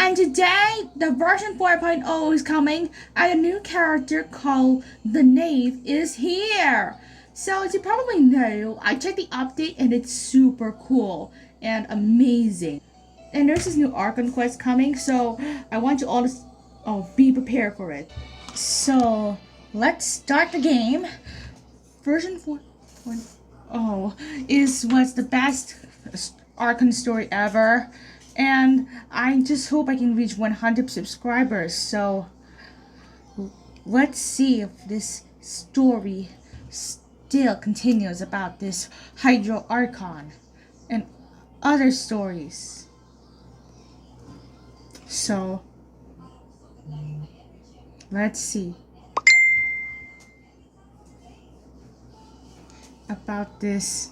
And today, the version 4.0 is coming, and a new character called the Knave is here. So as you probably know, I checked the update and it's super cool and amazing. And there's this new archon quest coming, so I want you all to be prepared for it. So let's start the game. Version 4.0 was the best archon story ever. And I just hope I can reach 100 subscribers. So let's see if this story still continues about this Hydro Archon and other stories. So let's see about this.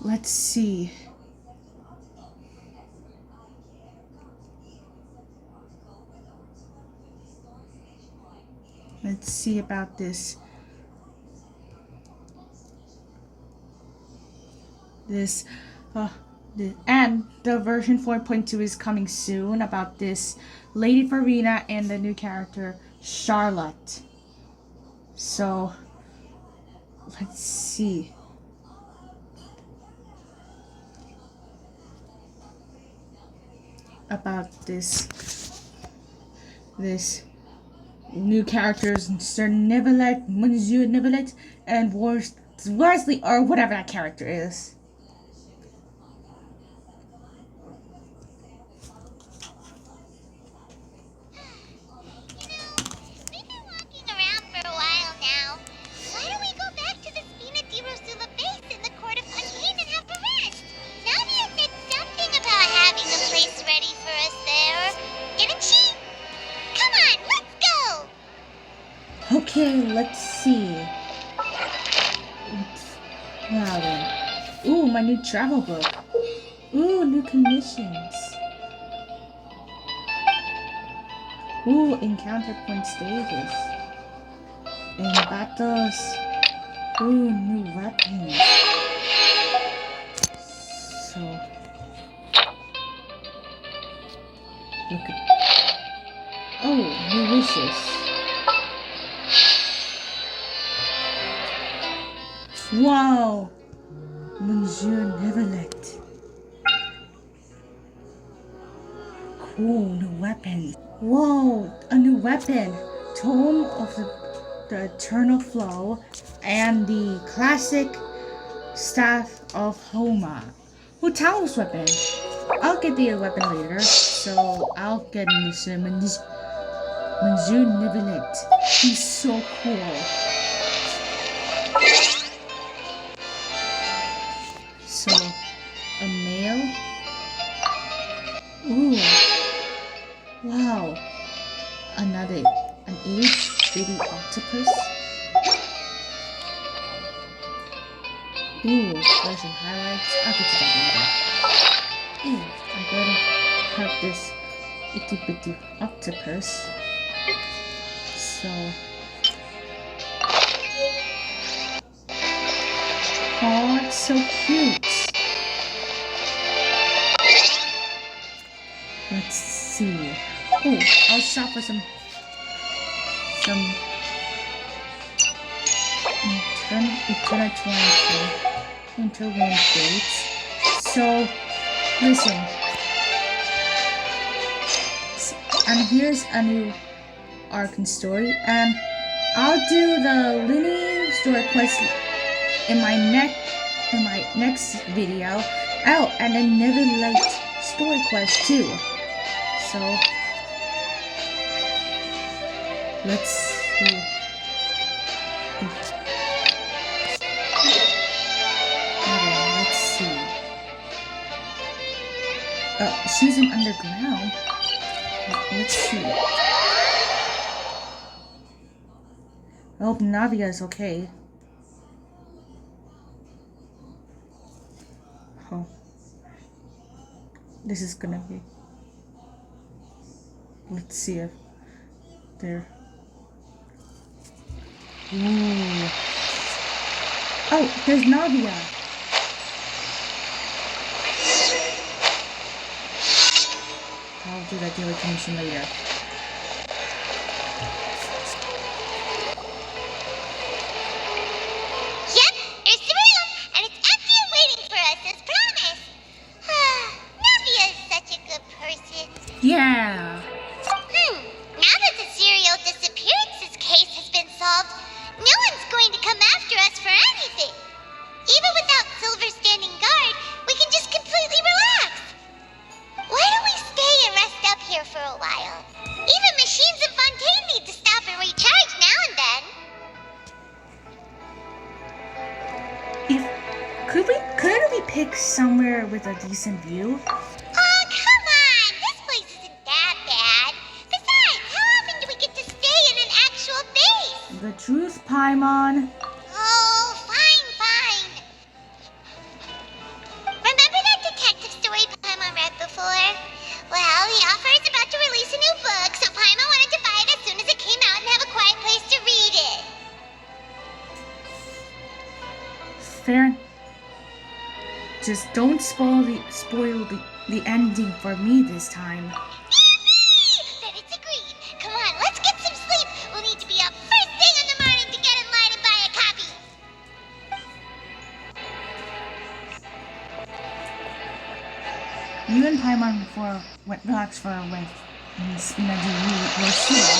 Let's see. Let's see about this. And the version 4.2 is coming soon about this Lady Farina and the new character Charlotte. So let's see. About this new characters, Sir Neverlet, Monsieur Neverlet, and Worsley, or whatever that character is. Okay, let's see. Wow then. Ooh, my new travel book. Ooh, new commissions. Ooh, encounter point stages. And battles. Ooh, new weapons. So look at. Oh, new wishes. Wow! Monsieur Neverlet. Cool, new weapon. Whoa, a new weapon. Tome of the Eternal Flow and the classic Staff of Homa. Who Talos weapon? I'll get the weapon later, so I'll get Monsieur Neverlet. He's so cool. So, a male. Ooh. Wow. An baby octopus. Ooh, there's some highlights. I'll get to that later. Ooh, I'm going to have this itty bitty octopus. So. Oh, it's so cute. Let's see. Oh, I'll shop for some interwind dates. So, listen. And here's a new archon story, and I'll do the linear story quest in my next video. Oh, and then Neverlight story quest too. So let's see. Okay, let's see. Oh, she's in underground. Let's see. I hope Navia is okay. Oh, this is gonna be. Let's see if there. Ooh. Oh, there's Navia. I'll do that daily commission later. Yep, there's the room, and it's empty and waiting for us as promised. Navia is such a good person. Yeah. Now that the serial disappearances case has been solved, no one's going to come after us for anything. Even without Silver standing guard, we can just completely relax. Why don't we stay and rest up here for a while? Even machines in Fontaine need to stop and recharge now and then. Couldn't we pick somewhere with a decent view? Oh, come on! This place isn't that bad. Besides, how often do we get to stay in an actual base? The truth, Paimon. Oh, fine. Remember that detective story Paimon read before? Well, the author is about to release a new book, so Paimon wanted to buy it as soon as it came out and have a quiet place to read it. Fair. Just don't spoil the ending for me this time. Then it's agreed. Come on, let's get some sleep. We'll need to be up first thing in the morning to get in line and buy a copy. You and Paimon went relax for a while in Spina di Rosula,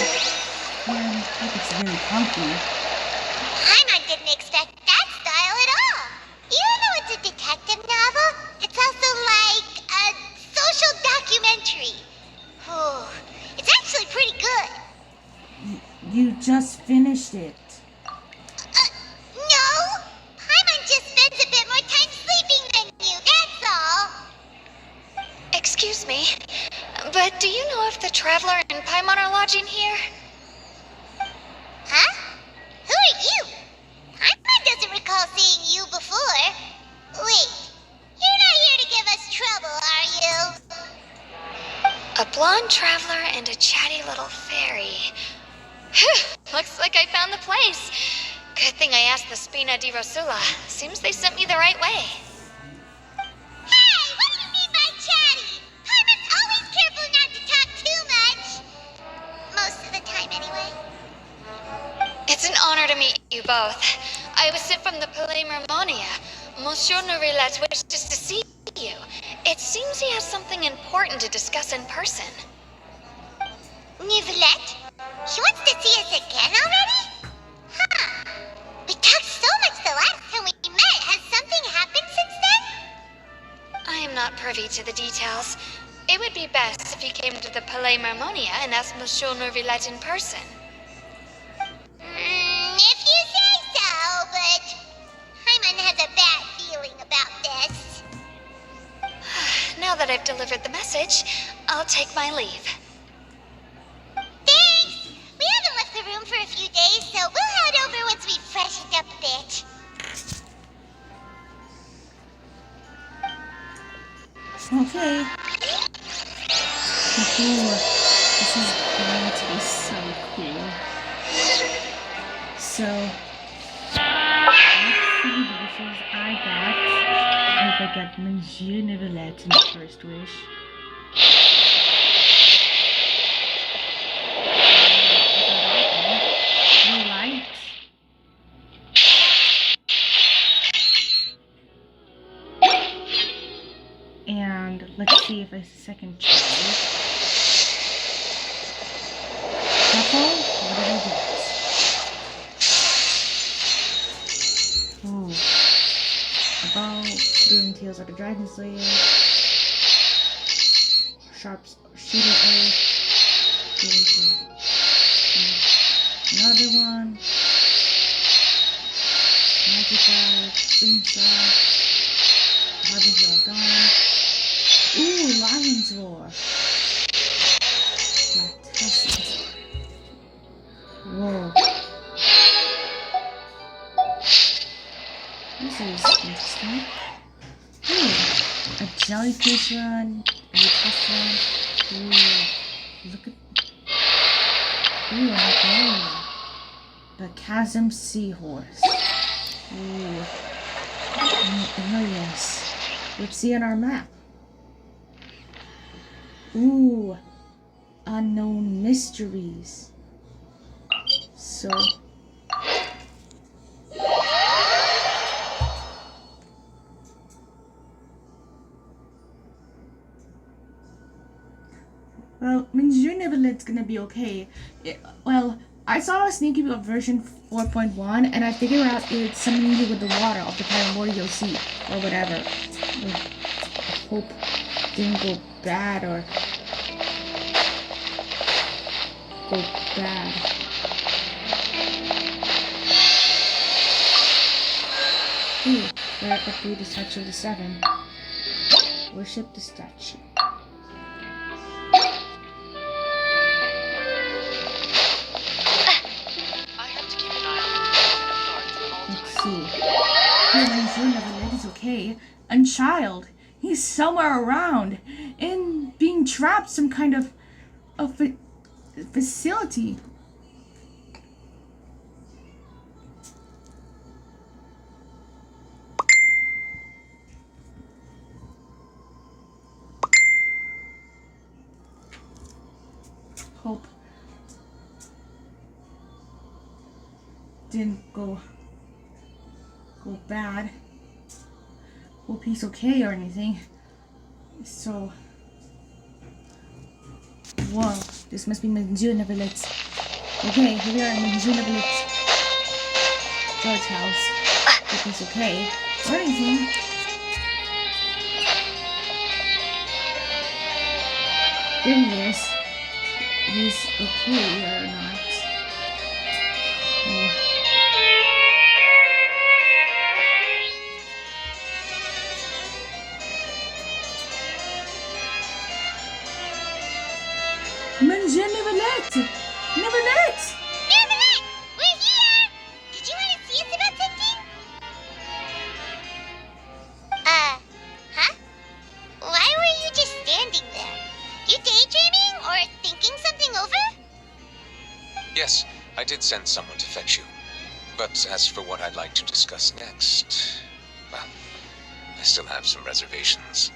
and hope it's really comfy. Paimon didn't expect that style at all. Even though it's a detective novel, it's also like a social documentary. Oh, it's actually pretty good. You just finished it. No! Paimon just spends a bit more time sleeping than you, that's all. Excuse me, but do you know if the Traveler and Paimon are lodging here? Huh? Who are you? Paimon doesn't recall seeing you before. Wait, you're not here to give us trouble, are you? A blonde Traveler and a chatty little fairy. Phew, looks like I found the place. Good thing I asked the Spina di Rosula. Seems they sent me the right way. Hey, what do you mean by chatty? Paimon's always careful not to talk too much. Most of the time, anyway. It's an honor to meet you both. I was sent from the Palais Mermonia. Monsieur Nourillet wishes to see you. It seems he has something important to discuss in person. Nivelette? He wants to see us again already? Huh. We talked so much the last time we met. Has something happened since then? I am not privy to the details. It would be best if you came to the Palais Mermonia and asked Monsieur Nourillet in person. If you say so, but Paimon has a bad feeling about this. Now that I've delivered the message, I'll take my leave. Thanks! We haven't left the room for a few days, so we'll head over once we've freshened up a bit. Okay. Cool. This is going to be so cool. So, let's see the wishes I got. I hope I got Monsieur Nivelette in the first wish. Blue light. And let's see if it's a second try. Shuffle. What did I get? Ooh. A bow, boom tails like a dragon slayer. Sharp shooter oath. Another one. Magic guide, slingshot. Harbing's all gone. Ooh, Lion's Roar. Fantastic. Whoa. This is interesting. Ooh, a jellyfish run, a test run. Ooh, look at. Ooh, a The chasm seahorse. Ooh. Areas. Let's see on our map. Ooh. Unknown mysteries. So. Well, Minjunibilit's gonna be okay. Well, I saw a sneaky peek of version 4.1 and I figured out it's something to do with the water of the primordial sea or whatever. I hope it didn't go bad or go bad. Ooh, we're at the statue of the seven. Worship the statue. Is okay. And child, he's somewhere around, in being trapped some kind of facility. Hope didn't go bad. Hope he's okay or anything. So, whoa, this must be Minjunibilit's. Okay, here we are in Minjunibilit's George house. Hope he's okay or anything. There he is. He's okay or not. Oh. Nicolette! Nicolette! Nicolette! We're here! Did you want to see us about something? Huh? Why were you just standing there? You daydreaming or thinking something over? Yes, I did send someone to fetch you. But as for what I'd like to discuss next, well, I still have some reservations.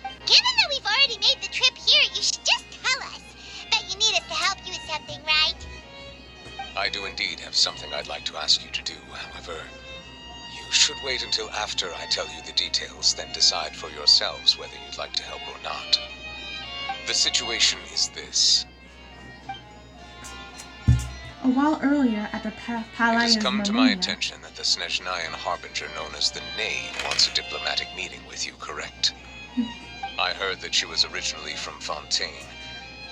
Given that we've already made the trip here, you should just tell us. Bet you need us to help you with something, right? I do indeed have something I'd like to ask you to do. However, you should wait until after I tell you the details, then decide for yourselves whether you'd like to help or not. The situation is this. A while earlier at the It Palace has come to my attention that the Snezhnayan Harbinger known as the Knave wants a diplomatic meeting with you, correct? I heard that she was originally from Fontaine,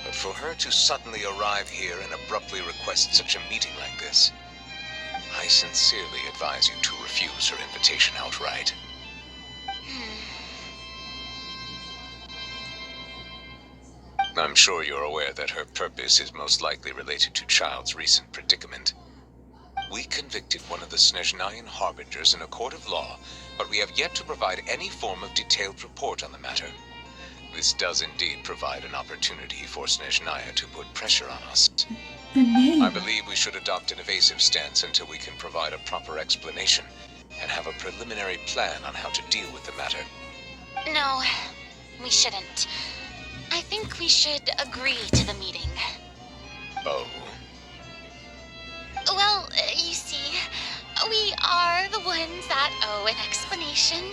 but for her to suddenly arrive here and abruptly request such a meeting like this, I sincerely advise you to refuse her invitation outright. I'm sure you're aware that her purpose is most likely related to Child's recent predicament. We convicted one of the Snezhnayan Harbingers in a court of law, but we have yet to provide any form of detailed report on the matter. This does indeed provide an opportunity for Snezhnaya to put pressure on us. The name. I believe we should adopt an evasive stance until we can provide a proper explanation and have a preliminary plan on how to deal with the matter. No, we shouldn't. I think we should agree to the meeting. Oh? Well, you see, we are the ones that owe an explanation.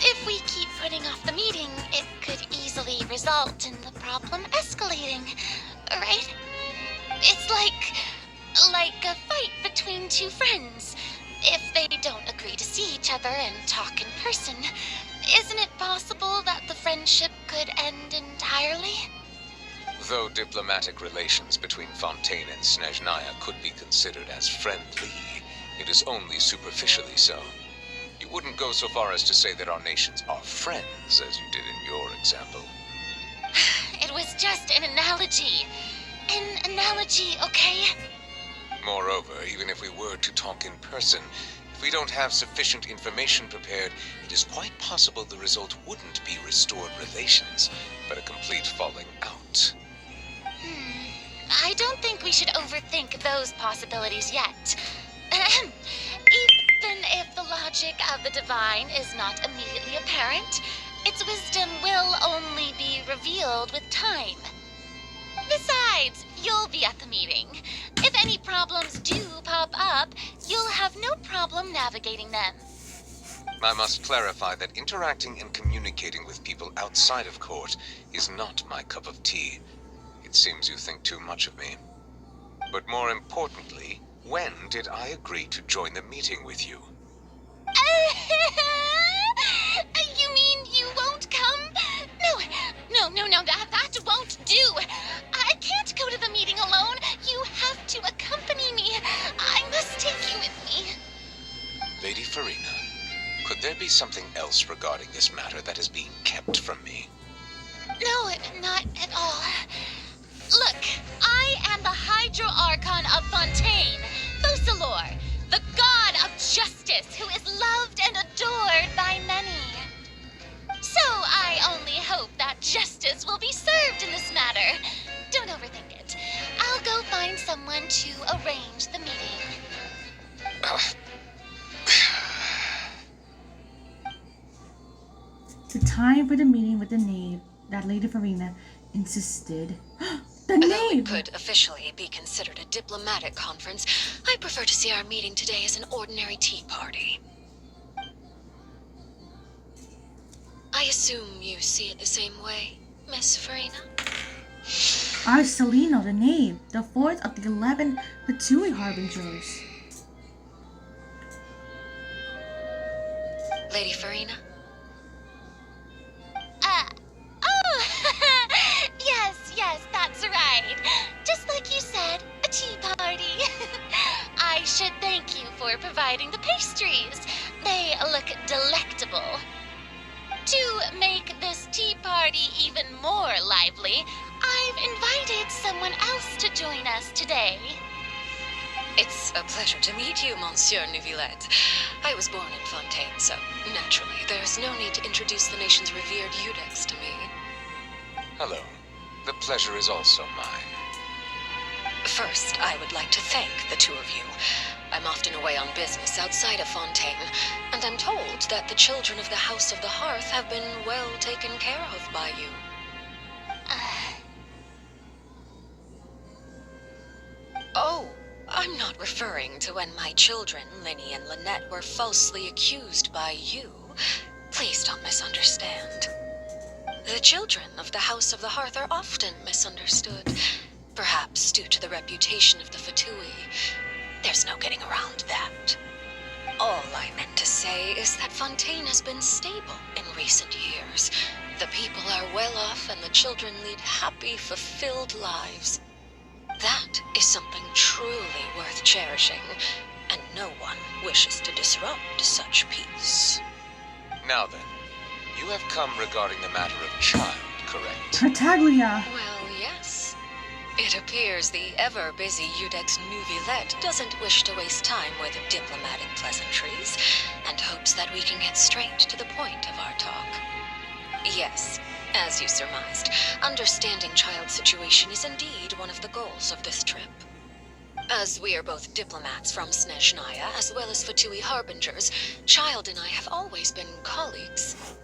If we keep putting off the meeting, it could easily result in the problem escalating, right? It's like a fight between two friends. If they don't agree to see each other and talk in person, isn't it possible that the friendship could end entirely? Though diplomatic relations between Fontaine and Snezhnaya could be considered as friendly, it is only superficially so. You wouldn't go so far as to say that our nations are friends, as you did in your example. It was just an analogy. An analogy, okay? Moreover, even if we were to talk in person, if we don't have sufficient information prepared, it is quite possible the result wouldn't be restored relations, but a complete falling out. I don't think we should overthink those possibilities yet. Even if the logic of the divine is not immediately apparent, its wisdom will only be revealed with time. Besides, you'll be at the meeting. If any problems do pop up, you'll have no problem navigating them. I must clarify that interacting and communicating with people outside of court is not my cup of tea. It seems you think too much of me. But more importantly, when did I agree to join the meeting with you? You mean you won't come? No, that won't do. I can't go to the meeting alone. You have to accompany me. I must take you with me. Lady Farina, could there be something else regarding this matter that is being kept from me? No, not at all. Look, I am the Hydro Archon of Fontaine, Focalor, the god of justice who is loved and adored by many. So I only hope that justice will be served in this matter. Don't overthink it. I'll go find someone to arrange the meeting. The time for the meeting with the knave that Lady Farina insisted. The Although knave! it could officially be considered a diplomatic conference, I prefer to see our meeting today as an ordinary tea party. I assume you see it the same way, Miss Farina? Arcelino, the knave, the fourth of the 11 Fatui Harbingers. Lady Farina? Yes, that's right. Just like you said, a tea party. I should thank you for providing the pastries. They look delectable. To make this tea party even more lively, I've invited someone else to join us today. It's a pleasure to meet you, Monsieur Neuvillette. I was born in Fontaine, so naturally there's no need to introduce the nation's revered Eudex to me. Hello. The pleasure is also mine. First, I would like to thank the two of you. I'm often away on business outside of Fontaine, and I'm told that the children of the House of the Hearth have been well taken care of by you. Oh, I'm not referring to when my children, Linny and Lynette, were falsely accused by you. Please don't misunderstand. The children of the House of the Hearth are often misunderstood, perhaps due to the reputation of the Fatui. There's no getting around that. All I meant to say is that Fontaine has been stable in recent years. The people are well off and the children lead happy, fulfilled lives. That is something truly worth cherishing, and no one wishes to disrupt such peace. Now then, you have come regarding the matter of child, correct? Tartaglia. Well, yes. It appears the ever-busy Eudex Neuvillette doesn't wish to waste time with diplomatic pleasantries, and hopes that we can get straight to the point of our talk. Yes, as you surmised, understanding child's situation is indeed one of the goals of this trip. As we are both diplomats from Snezhnaya, as well as Fatui Harbingers, Child and I have always been colleagues.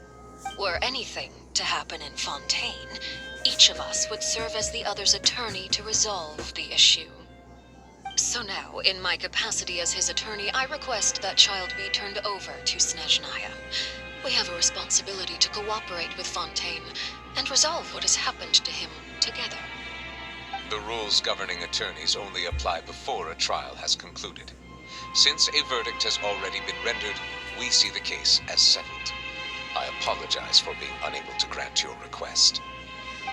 Were anything to happen in Fontaine, each of us would serve as the other's attorney to resolve the issue. So now, in my capacity as his attorney, I request that Child be turned over to Snezhnaya. We have a responsibility to cooperate with Fontaine and resolve what has happened to him together. The rules governing attorneys only apply before a trial has concluded. Since a verdict has already been rendered, we see the case as settled. I apologize for being unable to grant your request.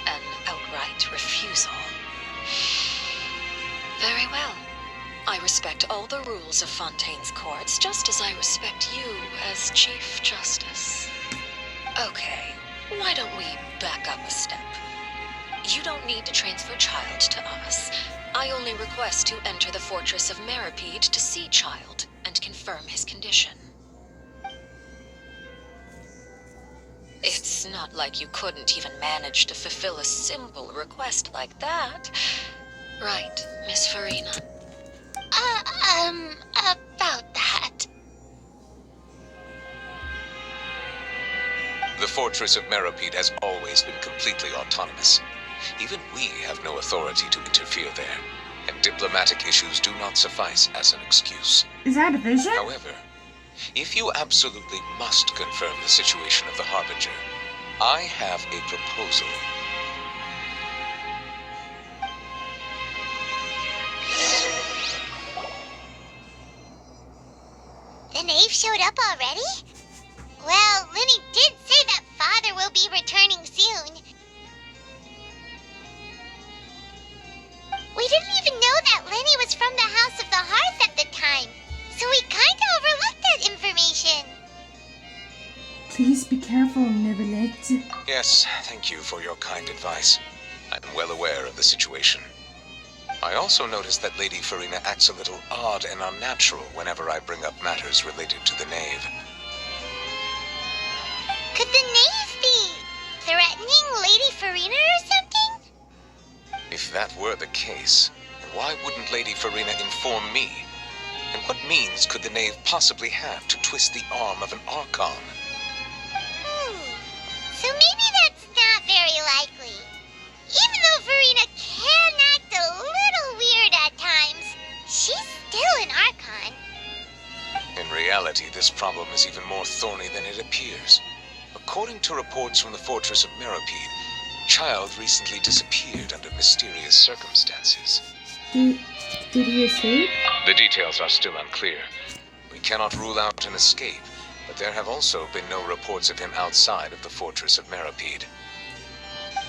An outright refusal. Very well. I respect all the rules of Fontaine's courts, just as I respect you as Chief Justice. Okay, why don't we back up a step? You don't need to transfer Child to us. I only request to enter the fortress of Meripede to see Child and confirm his condition. It's not like you couldn't even manage to fulfill a simple request like that. Right, Miss Farina. About that. The fortress of Meripede has always been completely autonomous. Even we have no authority to interfere there, and diplomatic issues do not suffice as an excuse. Is that a vision? However, if you absolutely must confirm the situation of the Harbinger, I have a proposal. The knave showed up already? Well, Lenny did say that Father will be returning soon. We didn't even know that Lenny was from the House of the Hearth at the time, so we kinda overlooked that information. Please be careful, Neverlet. Yes, thank you for your kind advice. I'm well aware of the situation. I also noticed that Lady Farina acts a little odd and unnatural whenever I bring up matters related to the knave. Could the knave be threatening Lady Farina or something? If that were the case, then why wouldn't Lady Farina inform me? And what means could the knave possibly have to twist the arm of an archon? So maybe that's not very likely. Even though Farina can act a little weird at times, she's still an archon. In reality, this problem is even more thorny than it appears. According to reports from the fortress of Meripede, Child recently disappeared under mysterious circumstances. Did he escape? The details are still unclear. We cannot rule out an escape, but there have also been no reports of him outside of the fortress of Meripede.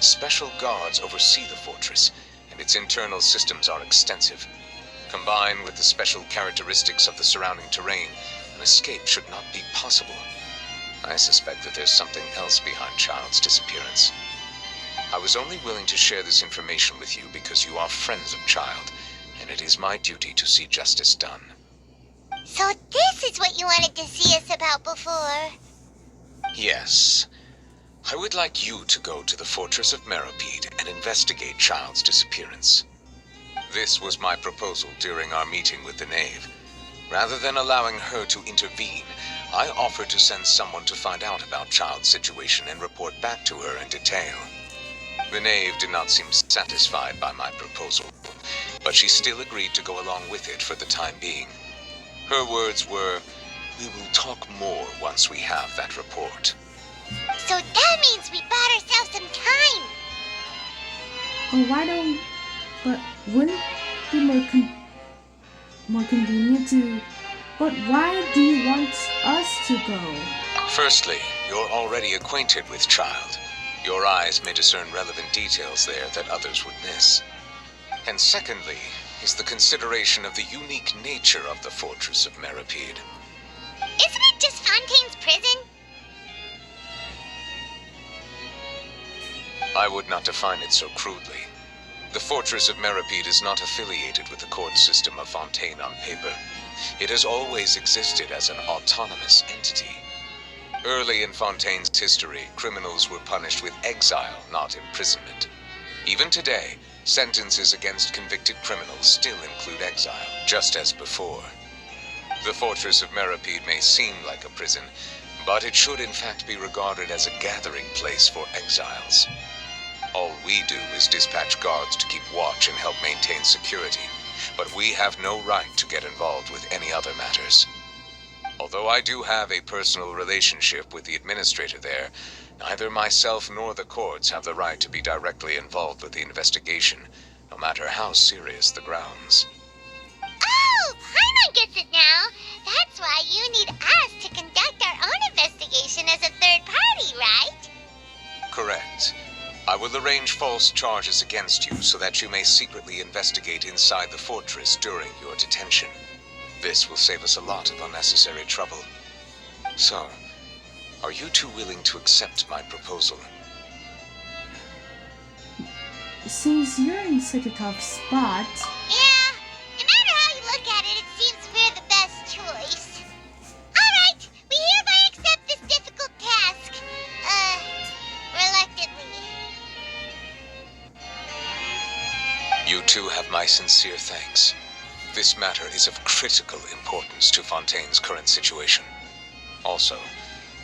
Special guards oversee the fortress, and its internal systems are extensive. Combined with the special characteristics of the surrounding terrain, an escape should not be possible. I suspect that there's something else behind Child's disappearance. I was only willing to share this information with you because you are friends of Child, and it is my duty to see justice done. So this is what you wanted to see us about before. Yes. I would like you to go to the fortress of Meripede and investigate Child's disappearance. This was my proposal during our meeting with the knave. Rather than allowing her to intervene, I offered to send someone to find out about Child's situation and report back to her in detail. The knave did not seem satisfied by my proposal, but she still agreed to go along with it for the time being. Her words were, "We will talk more once we have that report." So that means we bought ourselves some time. But wouldn't it be more convenient to... But why do you want us to go? Firstly, you're already acquainted with Child. Your eyes may discern relevant details there that others would miss. And secondly, is the consideration of the unique nature of the fortress of Meripede. Isn't it just Fontaine's prison? I would not define it so crudely. The fortress of Meripede is not affiliated with the court system of Fontaine on paper. It has always existed as an autonomous entity. Early in Fontaine's history, criminals were punished with exile, not imprisonment. Even today, sentences against convicted criminals still include exile, just as before. The fortress of Meripede may seem like a prison, but it should in fact be regarded as a gathering place for exiles. All we do is dispatch guards to keep watch and help maintain security, but we have no right to get involved with any other matters. Although I do have a personal relationship with the administrator there, neither myself nor the courts have the right to be directly involved with the investigation, no matter how serious the grounds. Oh, Paimon gets it now. That's why you need us to conduct our own investigation as a third party, right? Correct. I will arrange false charges against you so that you may secretly investigate inside the fortress during your detention. This will save us a lot of unnecessary trouble. So, are you two willing to accept my proposal? Since you're in such a tough spot... Yeah, no matter how you look at it, it seems we're the best choice. Alright, we hereby accept this difficult task. Reluctantly. You too have my sincere thanks. This matter is of critical importance to Fontaine's current situation. Also,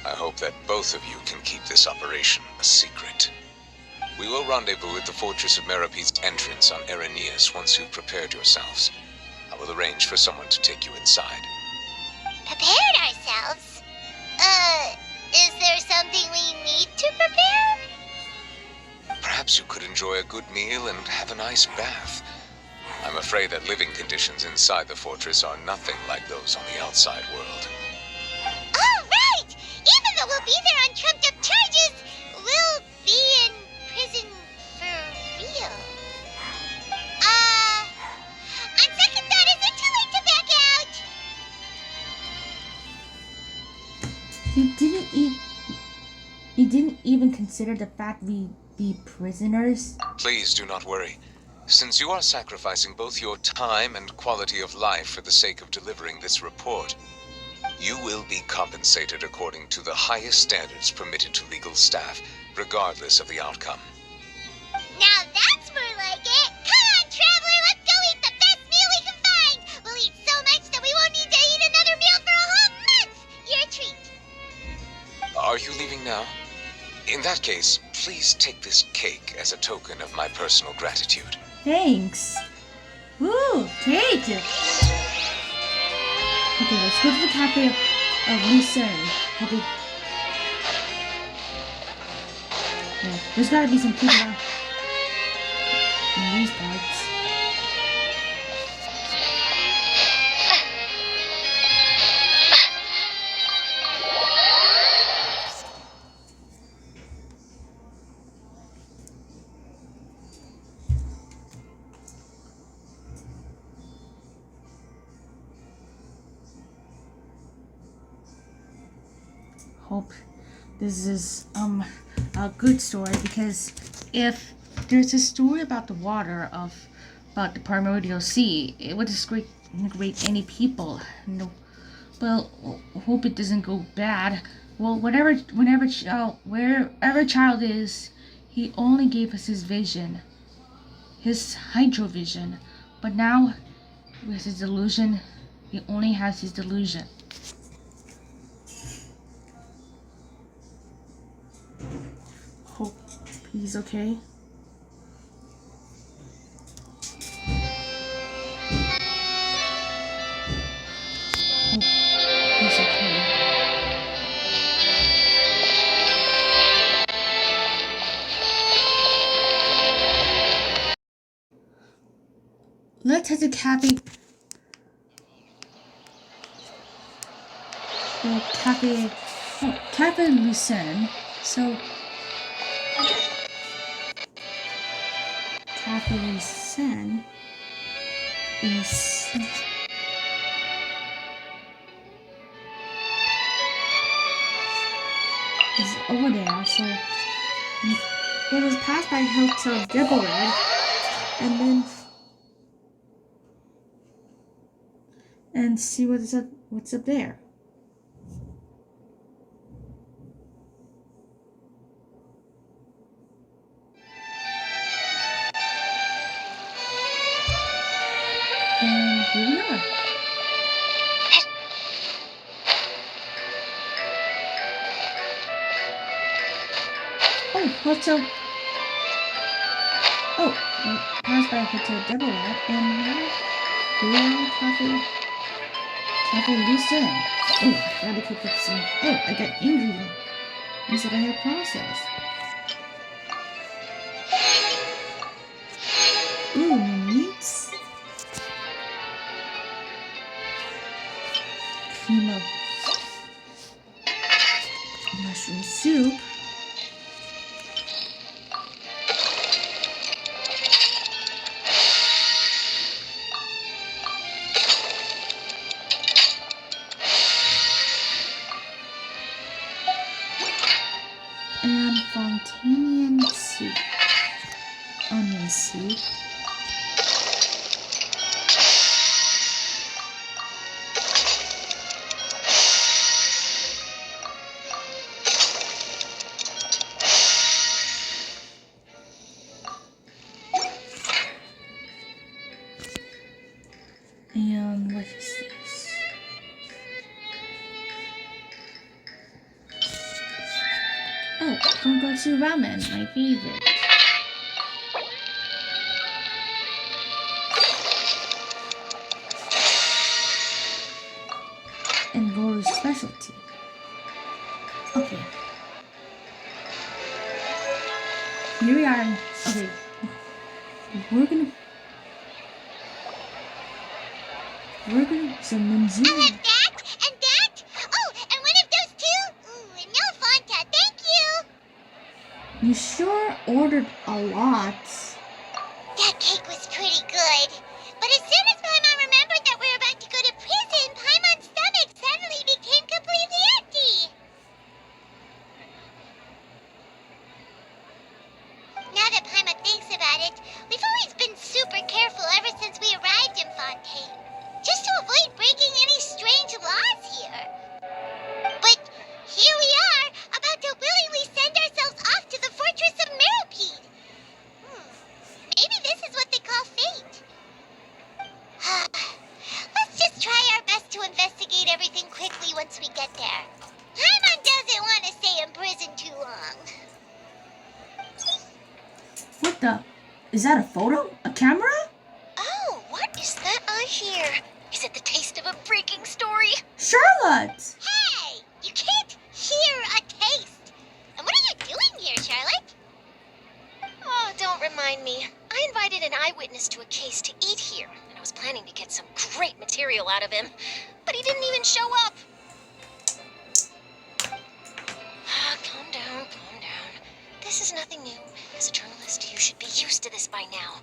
I hope that both of you can keep this operation a secret. We will rendezvous at the Fortress of Merope's entrance on Erinius once you've prepared yourselves. I will arrange for someone to take you inside. Prepared ourselves? Is there something we need to prepare? Perhaps you could enjoy a good meal and have a nice bath. I'm afraid that living conditions inside the fortress are nothing like those on the outside world. Oh, right! Even though we'll be there on trumped-up charges, we'll be in prison for real. On second thought, is it too late to back out? You didn't even consider the fact we'd be prisoners? Please do not worry. Since you are sacrificing both your time and quality of life for the sake of delivering this report, you will be compensated according to the highest standards permitted to legal staff, regardless of the outcome. Now that's more like it! Come on, traveler, let's go eat the best meal we can find! We'll eat so much that we won't need to eat another meal for a whole month! You're a treat! Are you leaving now? In that case, please take this cake as a token of my personal gratitude. Thanks. Ooh, cake! Okay, let's go to the cafe of Lucerne. Okay. Yeah, there's gotta be some people in these parts. Hope this is a good story, because if there's a story about the water about the primordial sea, it would disgrace any people. No, well, hope it doesn't go bad. Well, wherever child is, he only gave us his vision, his hydro vision, but now with his delusion, he only has his delusion. Hope he's okay. Hope he's okay. Let's head to Cafe Lucerne. So Cafe Lucerne is over there. So let us pass by Hotel Deborah and see what's up there. And here we are. Oh, Hotel. Oh, we passed by Hotel Deborah and now we're in Cafe Lucerne. Oh, I gotta cook up some. Oh, I got ingredient instead I had processed. Ooh, meats. Cream of mushroom soup. And Fontanian soup. Onion soup. Oh, tonkotsu ramen, my favorite. And Goru's specialty. Okay. Here we are. Okay. We're gonna summon I'll Zero. have that, and that. Oh, and one of those two. Ooh, and no Fanta, thank you. You sure ordered a lot. That cake was pretty good. But as soon as Paimon remembered that we were about to go to prison, Paimon's stomach suddenly became completely empty. Now that Paimon thinks about it, we've always been super careful ever since we arrived in Fontaine. Just to avoid breaking any strange laws here. But here we are, about to willingly send ourselves off to the fortress of Meropide. Maybe this is what they call fate. Let's just try our best to investigate everything quickly once we get there. Paimon doesn't want to stay in prison too long. What the? Is that a photo? A camera? Oh, what is that I hear? Is it the taste of a breaking story? Charlotte! Hey! You can't hear a taste! And what are you doing here, Charlotte? Oh, don't remind me. I invited an eyewitness to a case to eat here, and I was planning to get some great material out of him, but he didn't even show up. Calm down, calm down. This is nothing new. As a journalist, you should be used to this by now.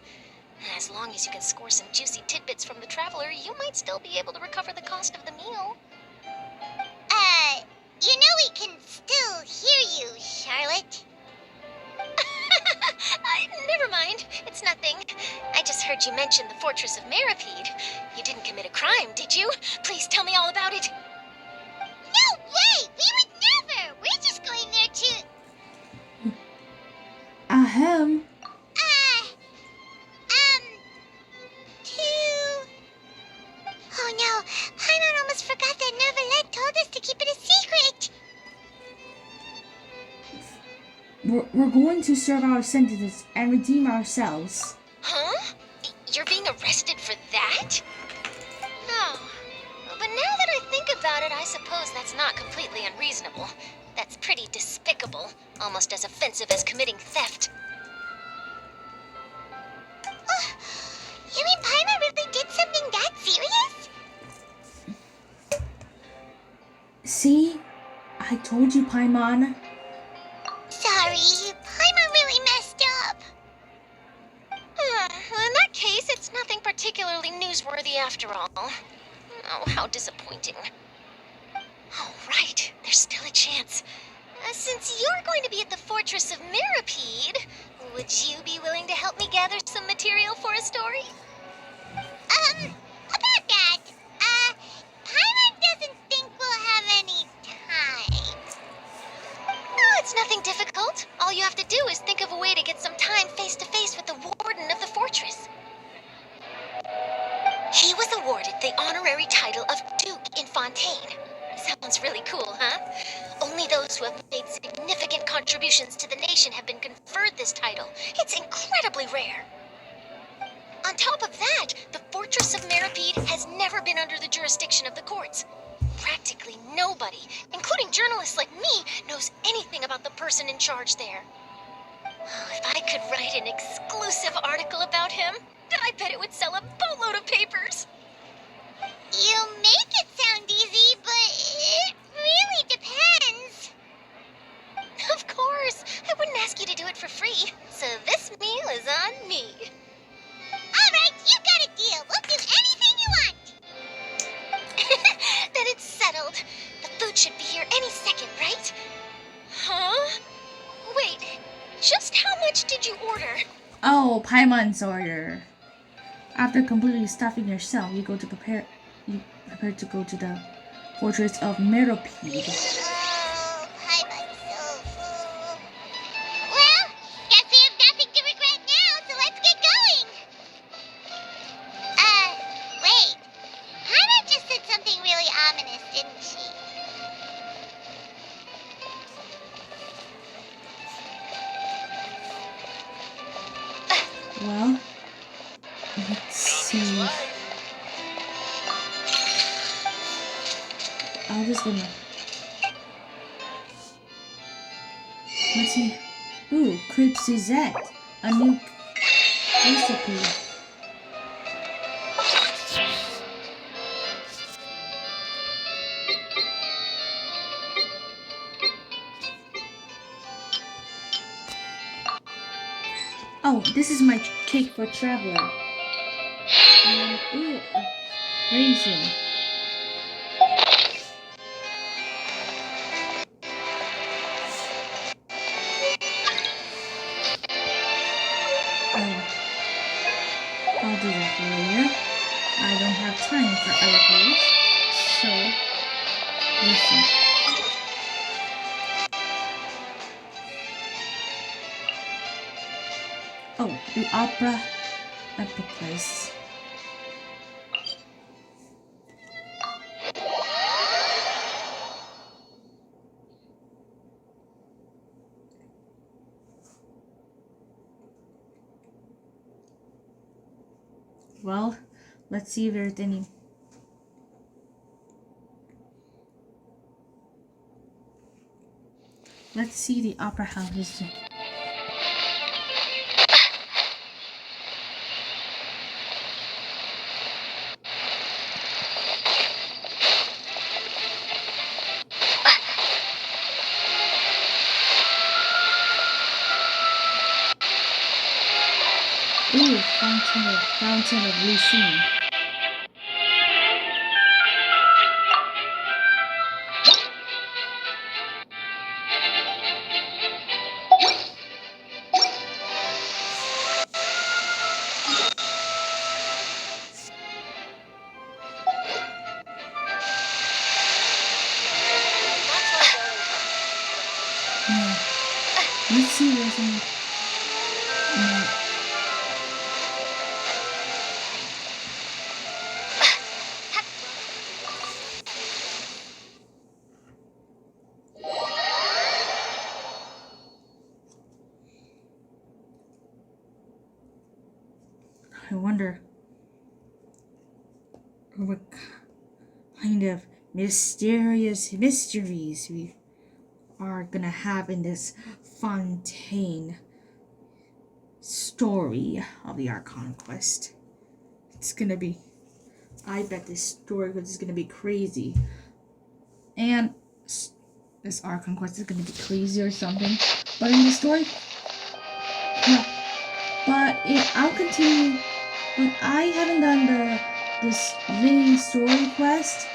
As long as you can score some juicy tidbits from the traveler, you might still be able to recover the cost of the meal. You know we can still hear you, Charlotte. Never mind. It's nothing. I just heard you mention the fortress of Meropide. You didn't commit a crime, did you? Please tell me all about it. No way! We would never! We're just going there to... Ahem. to... Oh no, Paimon almost forgot that Neuvillette told us to keep it a secret. We're going to serve our sentences and redeem ourselves. Huh? You're being arrested for that? No. But now that I think about it, I suppose that's not completely unreasonable. That's pretty despicable, almost as offensive as committing theft. You mean Paimon really did something that serious? See? I told you, Paimon. Sorry, Paimon really messed up. Well, in that case, it's nothing particularly newsworthy after all. Oh, how disappointing. Oh, right. There's still a chance. Since you're going to be at the Fortress of Meropide, would you be willing to help me gather some material for a story? About that, Paimon doesn't think we'll have any time. Oh, it's nothing difficult. All you have to do is think of a way to get some time face-to-face with the warden of the fortress. He was awarded the honorary title of Duke in Fontaine. Sounds really cool, huh? Only those who have made significant contributions to the nation have been conferred this title. It's incredibly rare. On top of that, the Fortress of Meropide has never been under the jurisdiction of the courts. Practically nobody, including journalists like me, knows anything about the person in charge there. Oh, if I could write an exclusive article about him, I bet it would sell a boatload of papers. You make it sound easy, but it really depends. Of course, I wouldn't ask you to do it for free, so this meal is on me. All right, you got a deal. We'll do anything you want. Then it's settled. The food should be here any second, right? Huh? Wait, just how much did you order? Oh, Paimon's order. After completely stuffing yourself, you prepare to go to the Fortress of Meropide. Oh, Paimon's so full. Well, guess we have nothing to regret now, so let's get going. Wait. Paimon just said something really ominous, didn't she? just gonna... Let's see. Ooh, crepe Suzette. A new recipe. Oh, this is my cake for traveler. And ooh, a raisin. Oh, I'll do that for later. I don't have time for other things. So, listen. Oh, the opera epic place. Well, let's see if there's any. Let's see the opera house. Ooh, Fountain of Lucine. Let's see what's in. I wonder what kind of mysterious mysteries we are gonna have in this Fontaine story of the Archon quest. It's gonna be, I bet this story is gonna be crazy. And this Archon quest is gonna be crazy or something. But in the story, no. But I'll continue. But I haven't done this Vinny story quest,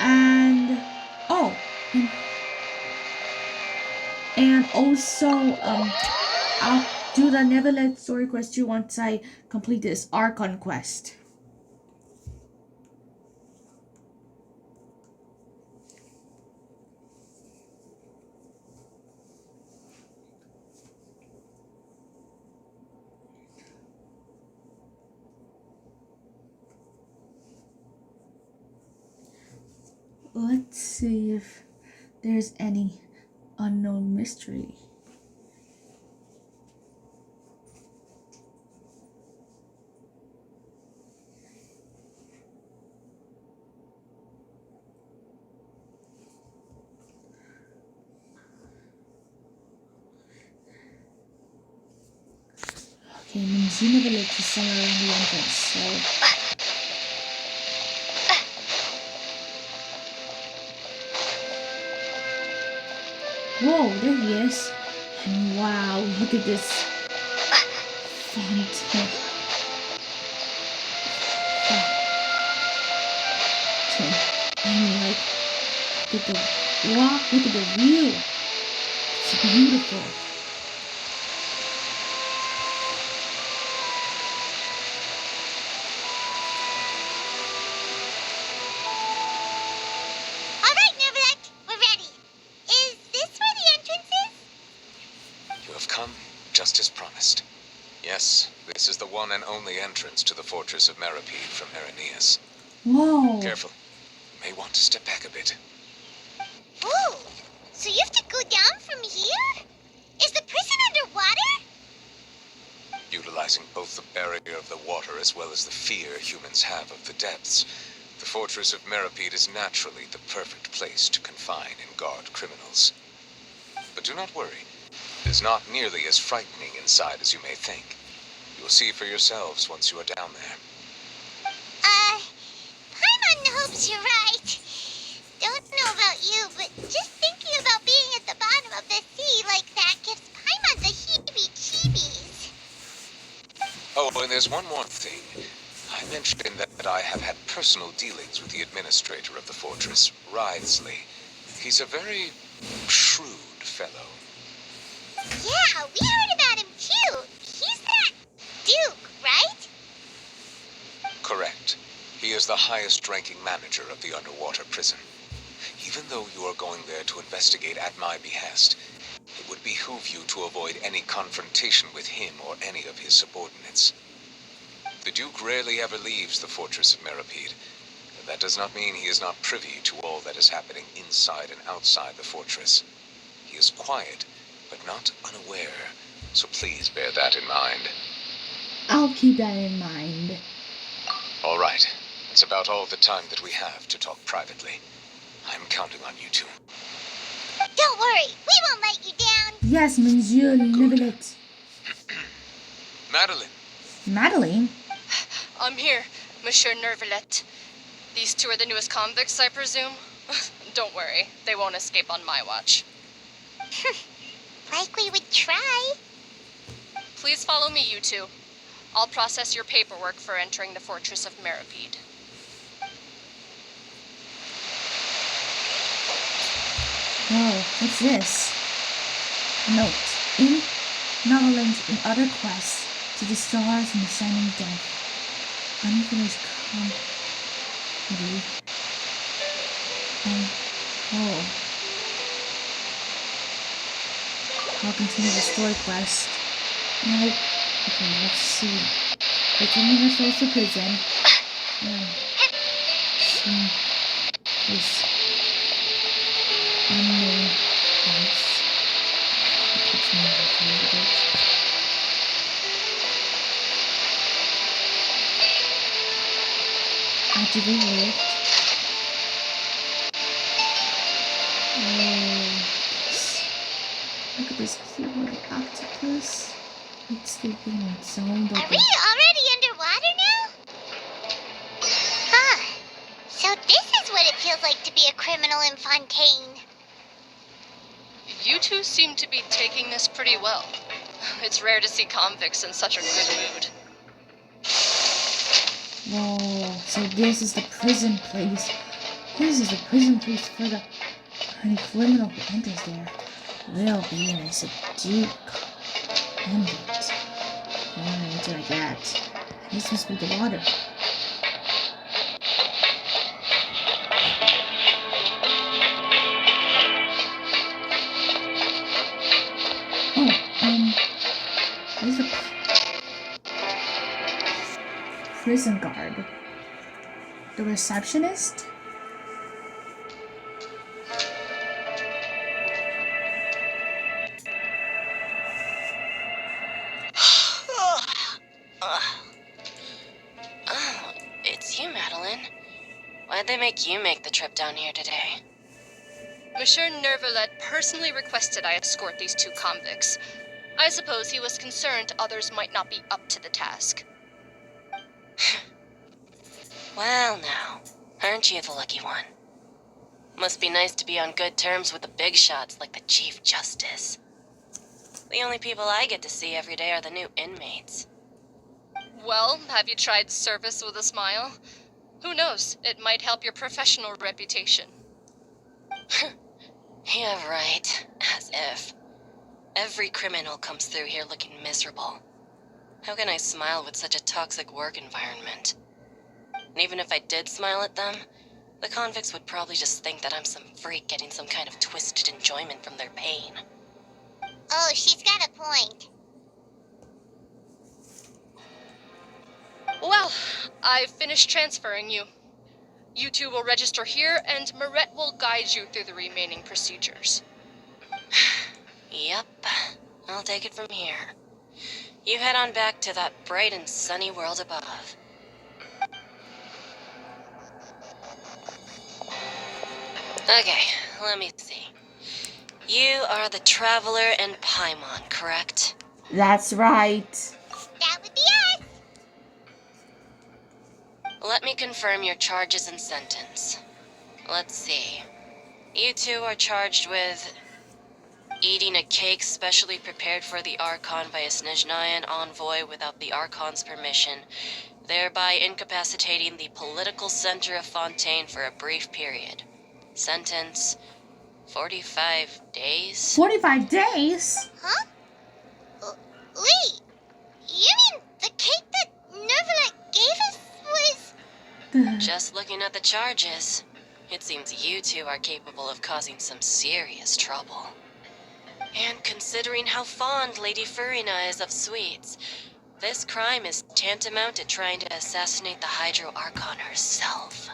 and oh, and also I'll do the Neverland story quest too once I complete this Archon quest. Let's see if there's any unknown mystery. Okay, Minzina Village is somewhere around the entrance, so... Whoa, there he is. And wow, look at this fountain. I mean, like, look at the walk, look at the view. It's beautiful. Just as promised. Yes, this is the one and only entrance to the fortress of Meripede from Irenaeus. Whoa. Careful. You may want to step back a bit. Ooh, so you have to go down from here? Is the prison underwater? Utilizing both the barrier of the water as well as the fear humans have of the depths, the fortress of Meripede is naturally the perfect place to confine and guard criminals. But do not worry. It is not nearly as frightening inside as you may think. You'll see for yourselves once you are down there. Paimon hopes you're right. Don't know about you, but just thinking about being at the bottom of the sea like that gives Paimon the heebie-jeebies. Oh, and there's one more thing. I mentioned that I have had personal dealings with the administrator of the fortress, Wriothesley. He's a very shrewd fellow. Yeah, we heard about him too. He's that Duke, right? Correct. He is the highest-ranking manager of the underwater prison. Even though you are going there to investigate at my behest, it would behoove you to avoid any confrontation with him or any of his subordinates. The Duke rarely ever leaves the fortress of Meripede. That does not mean he is not privy to all that is happening inside and outside the fortress. He is quiet, but not unaware, so please bear that in mind. I'll keep that in mind. All right. It's about all the time that we have to talk privately. I'm counting on you two. Don't worry, we won't let you down. Yes, Monsieur Neuvillette. Madeline. Madeline? I'm here, Monsieur Neuvillette. These two are the newest convicts, I presume? Don't worry, they won't escape on my watch. Like we would try. Please follow me, you two. I'll process your paperwork for entering the Fortress of Meripede. Oh, what's this? Note. In Netherlands and other quests to the stars and the shining death. Unfinished comedy. Oh. I'll continue the story quest. Right. Okay, let's see. Returning ourselves to prison. This unknown place. It keeps me a little bit. Activate lift. Look at this cute little octopus. It's sleeping in its own Are bubble. we already underwater now? Huh. So this is what it feels like to be a criminal in Fontaine. You two seem to be taking this pretty well. It's rare to see convicts in such a good mood. Whoa, so this is the prison place. This is the prison place for the any criminal who enters there will be in a subdued convict. Enter like that. This must be the water. Where's the prison guard? The receptionist? Oh, it's you, Madeline. Why'd they make you make the trip down here today? Monsieur Neuvillette personally requested I escort these two convicts. I suppose he was concerned others might not be up to the task. Well, now, aren't you the lucky one? Must be nice to be on good terms with the big shots like the Chief Justice. The only people I get to see every day are the new inmates. Well, have you tried service with a smile? Who knows, it might help your professional reputation. Yeah, right. As if. Every criminal comes through here looking miserable. How can I smile with such a toxic work environment? And even if I did smile at them, the convicts would probably just think that I'm some freak getting some kind of twisted enjoyment from their pain. Oh, she's got a point. Well, I've finished transferring you. You two will register here, and Marette will guide you through the remaining procedures. Yep, I'll take it from here. You head on back to that bright and sunny world above. Okay, let me see. You are the Traveler in Paimon, correct? That's right. That would be us. Let me confirm your charges and sentence. Let's see. You two are charged with eating a cake specially prepared for the Archon by a Snezhnayan envoy without the Archon's permission, thereby incapacitating the political center of Fontaine for a brief period. Sentence, 45 days? 45 days? Huh? Wait, you mean the cake that Nervalet gave us was... Just looking at the charges, it seems you two are capable of causing some serious trouble. And considering how fond Lady Furina is of sweets, this crime is tantamount to trying to assassinate the Hydro Archon herself.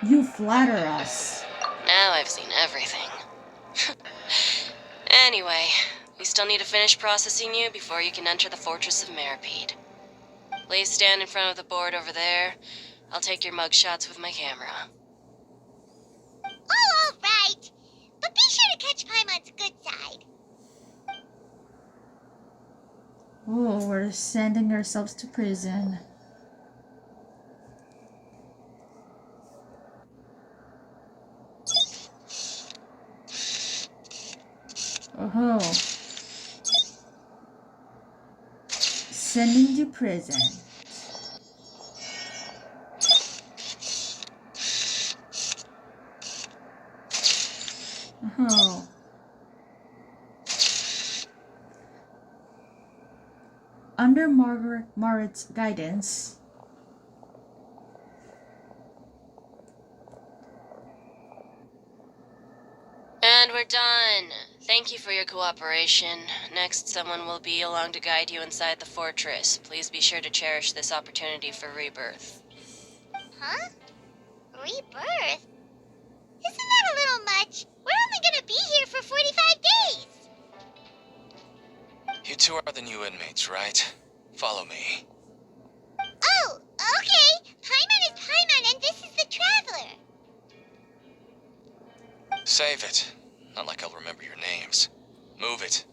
You flatter us. Now I've seen everything. Anyway, we still need to finish processing you before you can enter the Fortress of Meripede. Please stand in front of the board over there. I'll take your mugshots with my camera. Oh, all right. But be sure to catch Paimon's good side. Oh, we're sending ourselves to prison. Oh. Sending to prison. Oh. Under Margaret's guidance, And we're done. Thank you for your cooperation. Next, someone will be along to guide you inside the fortress. Please be sure to cherish this opportunity for rebirth. Huh? Rebirth? Isn't that a little much? We're only gonna be here for 45 days. You two are the new inmates, right? Follow me. Oh, okay. Paimon is Paimon and this is the Traveler. Save it. Not like I'll remember your names. Move it.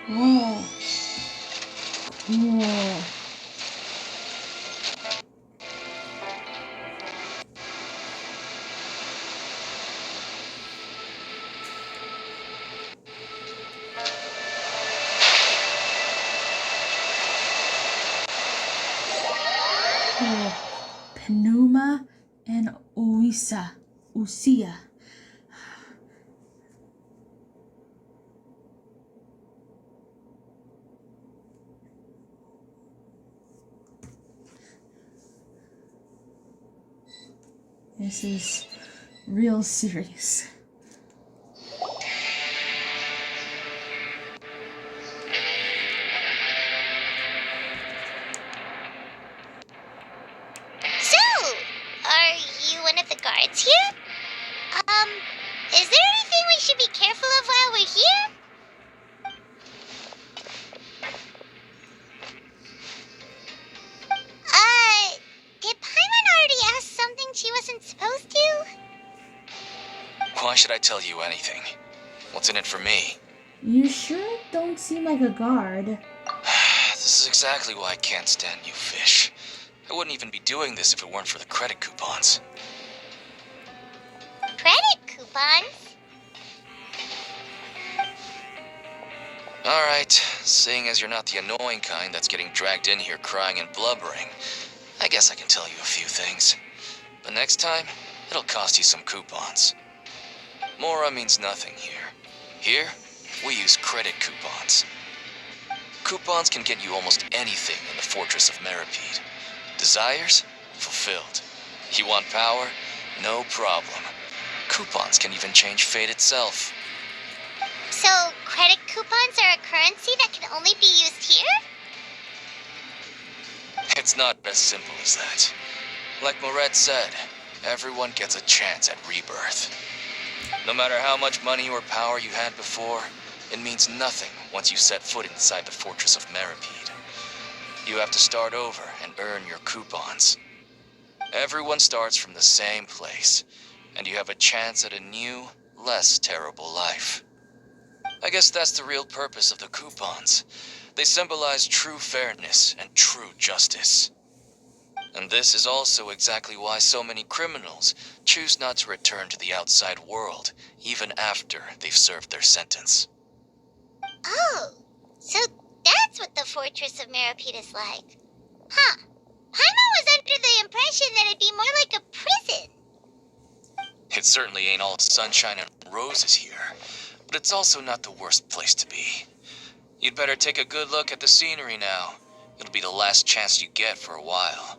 whoa. Cool. Cool. Pneuma and Usia. This is real serious. So, are you one of the guards here? Is there anything we should be careful of while we're here? Did Paimon already ask something she wasn't supposed to? Why should I tell you anything? What's in it for me? You sure don't seem like a guard. This is exactly why I can't stand you fish. I wouldn't even be doing this if it weren't for the credit coupons. Credit coupons? Alright, seeing as you're not the annoying kind that's getting dragged in here crying and blubbering, I guess I can tell you a few things. But next time, it'll cost you some coupons. Mora means nothing here. Here, we use credit coupons. Coupons can get you almost anything in the Fortress of Meripede. Desires? Fulfilled. You want power? No problem. Coupons can even change fate itself. So, credit coupons are a currency that can only be used here? It's not as simple as that. Like Moret said, everyone gets a chance at rebirth. No matter how much money or power you had before, it means nothing once you set foot inside the fortress of Meripede. You have to start over and earn your coupons. Everyone starts from the same place, and you have a chance at a new, less terrible life. I guess that's the real purpose of the coupons. They symbolize true fairness and true justice. And this is also exactly why so many criminals choose not to return to the outside world, even after they've served their sentence. Oh, so that's what the Fortress of Meripede is like. Huh. Paimon was under the impression that it'd be more like a prison. It certainly ain't all sunshine and roses here, but it's also not the worst place to be. You'd better take a good look at the scenery now. It'll be the last chance you get for a while.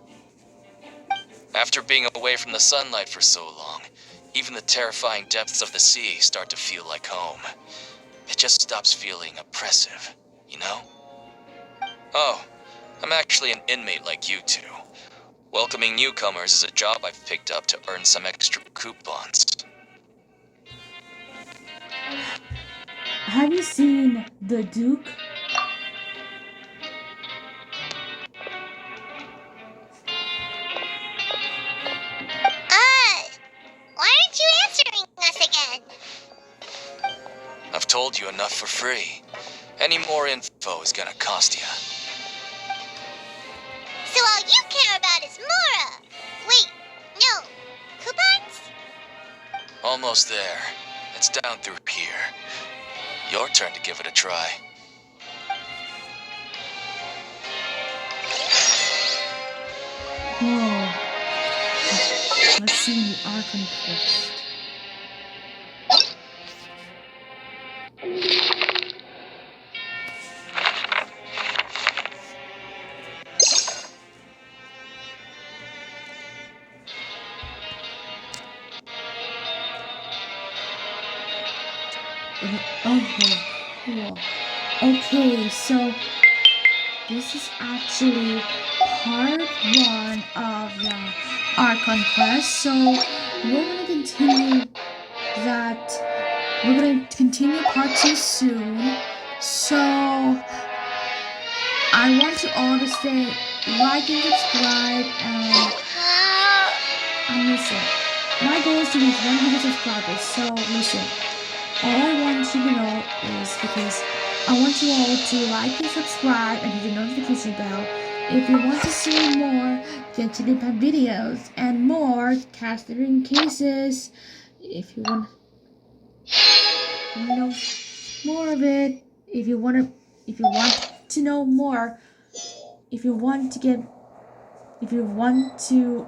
After being away from the sunlight for so long, even the terrifying depths of the sea start to feel like home. It just stops feeling oppressive, you know? Oh, I'm actually an inmate like you two. Welcoming newcomers is a job I've picked up to earn some extra coupons. Have you seen the Duke? Why aren't you answering us again? I've told you enough for free. Any more info is gonna cost you. So all you care about is Mora. Wait, no. Coupons? Almost there. It's down through here. Your turn to give it a try. Oh. Let's see the archon first. Okay, cool. Okay, so this is actually part 1 of the Archon quest. So we're gonna continue that. We're gonna continue part 2 soon. So I want you all to stay like and subscribe and listen. My goal is to reach 100 subscribers. So listen. All I want you to know is because I want you all to like and subscribe and hit the notification bell if you want to see more genshin impact videos and more casting cases. If you want to know more of it, if you want to know more, if you want to,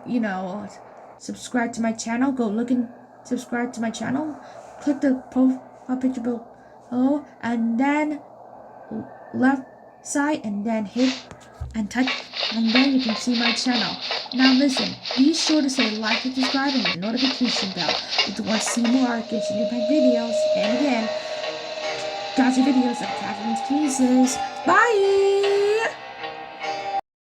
you know, subscribe to my channel, go look and subscribe to my channel. Click the profile picture below and then left side and then hit and touch and then you can see my channel. Now listen, be sure to say like and subscribe and hit the notification bell if you want to see more genshin impact videos and again, gotcha videos of Catherine's cases. Bye!